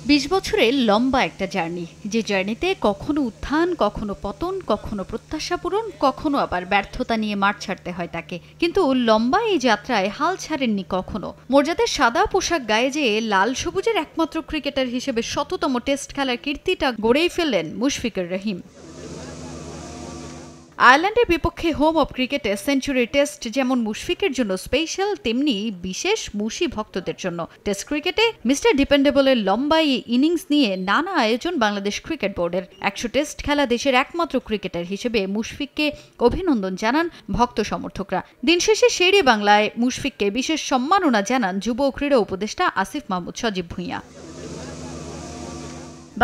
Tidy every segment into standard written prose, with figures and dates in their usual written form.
20 বছরের লম্বা একটা জার্নি, যে জার্নিতে কখনো উত্থান, কখনো পতন, কখনো প্রত্যাশা পূরণ, কখনো আবার ব্যর্থতা নিয়ে মাঠ ছাড়তে হয় তাকে। কিন্তু লম্বা এই যাত্রায় হাল ছাড়েননি কখনো। মর্যাদার সাদা পোশাক গায়ে যে লাল সবুজের একমাত্র ক্রিকেটার হিসেবে শততম টেস্ট খেলার কীর্তিটা গড়েই ফেললেন মুশফিকুর রহিম। আয়ারল্যান্ডের বিপক্ষে হোম অব ক্রিকেটে সেঞ্চুরি টেস্ট যেমন মুশফিকের জন্য স্পেশাল, তেমনি বিশেষ মুশি ভক্তদের জন্য। টেস্ট ক্রিকেটে মিস্টার ডিপেন্ডেবলের লম্বা এই ইনিংস নিয়ে নানা আয়োজন বাংলাদেশ ক্রিকেট বোর্ডের। 100 টেস্ট খেলা দেশের একমাত্র ক্রিকেটার হিসেবে মুশফিককে অভিনন্দন জানান ভক্ত সমর্থকরা। দিন শেষে শেরে বাংলায় মুশফিককে বিশেষ সম্মাননা জানান যুব ক্রীড়া উপদেষ্টা আসিফ মাহমুদ সজীব ভুঁইয়া।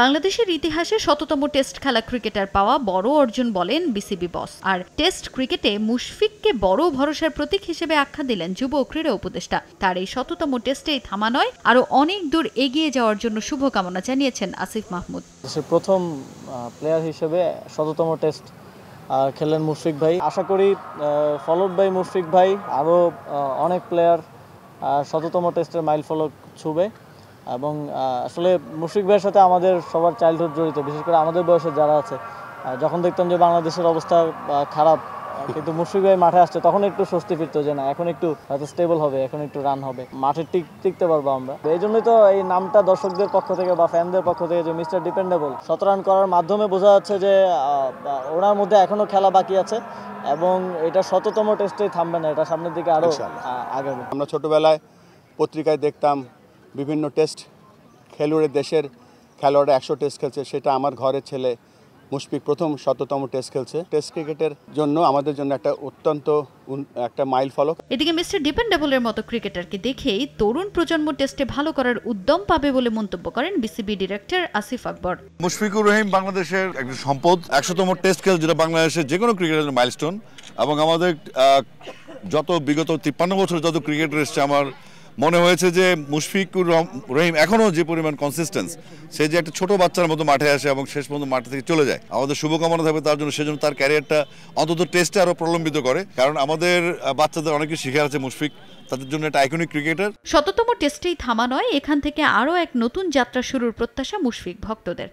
বাংলাদেশের ইতিহাসে শততম টেস্ট খেলা ক্রিকেটার পাওয়া বড় অর্জন বলেন বিসিবি বস। আর টেস্ট ক্রিকেটে মুশফিককে বড় ভরসার প্রতীক হিসেবে আখ্যা দিলেন যুব ক্রীড়া উপদেষ্টা। তার এই শততম টেস্টেই থামা নয়, আরও অনেক দূর এগিয়ে যাওয়ার জন্য শুভকামনা জানিয়েছেন আসিফ মাহমুদ। প্রথম প্লেয়ার হিসেবে শততম টেস্ট খেলেন মুশফিক ভাই। আশা করি ফলোড বাই মুশফিক ভাই আরও অনেক প্লেয়ার শততম টেস্টের মাইল ফলক ছুঁবে। এবং আসলে মুশফিক ভাইয়ের সাথে আমাদের সবার চাইল্ডহুড জড়িত, বিশেষ করে আমাদের বয়সে যারা আছে। যখন দেখতাম যে বাংলাদেশের অবস্থা খারাপ, কিন্তু মুশফিক ভাই মাঠে আসছে, তখন একটু স্বস্তি ফিরতো যে না, এখন একটু হয়তো স্টেবল হবে, এখন একটু রান হবে, মাঠে টিকতে পারবো আমরা। এই জন্যই তো এই নামটা দর্শকদের পক্ষ থেকে বা ফ্যানদের পক্ষ থেকে, যে মিস্টার ডিপেন্ডেবল। 17 রান করার মাধ্যমে বোঝা যাচ্ছে যে ওনার মধ্যে এখনো খেলা বাকি আছে এবং এটা শততম টেস্টেই থামবে না, এটা সামনের দিকে আরো আগাবে। আমরা ছোটবেলায় পত্রিকায় দেখতাম বিভিন্ন টেস্ট খেলুড়ে দেশের খেলোয়াড়রা 100 টেস্ট খেলছে, সেটা আমার ঘরের ছেলে মুশফিক প্রথম শততম টেস্ট খেলছে। টেস্ট ক্রিকেটের জন্য আমাদের জন্য একটা অত্যন্ত একটা মাইল ফলক। এদিকে মিস্টার ডিপেন্ডেবলের মতো ক্রিকেটারকে দেখেই তরুণ প্রজন্ম টেস্টে ভালো করার উদ্যম পাবে বলে মন্তব্য করেন বিসিবি ডিরেক্টর আসিফ আকবর। মুশফিকুর রহিম বাংলাদেশের একটা সম্পদ। 100তম টেস্ট খেল, যেটা বাংলাদেশের যে কোনো ক্রিকেটের মাইলস্টোন। এবং আমাদের যত বিগত 53 বছর যত ক্রিকেটার এসছে, আমার মনে হয়েছে যে মুশফিকুর রহিম এখনও যে পরিমাণ কনসিস্টেন্স, সে যে একটা ছোট বাচ্চার মতো মাঠে আসে এবং শেষ পর্যন্ত মাঠে থেকে চলে যায়। আমাদের শুভকামনা থাকবে তার জন্য, সেজন্য তার ক্যারিয়ারটা অন্তত টেস্টে আরও প্রলম্বিত করে। কারণ আমাদের বাচ্চাদের অনেক কিছু শেখার আছে মুশফিক, তাদের জন্য একটা আইকনিক ক্রিকেটার। শততম টেস্টেই থামা নয়, এখান থেকে আরও এক নতুন যাত্রা শুরুর প্রত্যাশা মুশফিক ভক্তদের।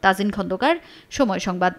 তাজিন খন্দকার, সময় সংবাদ।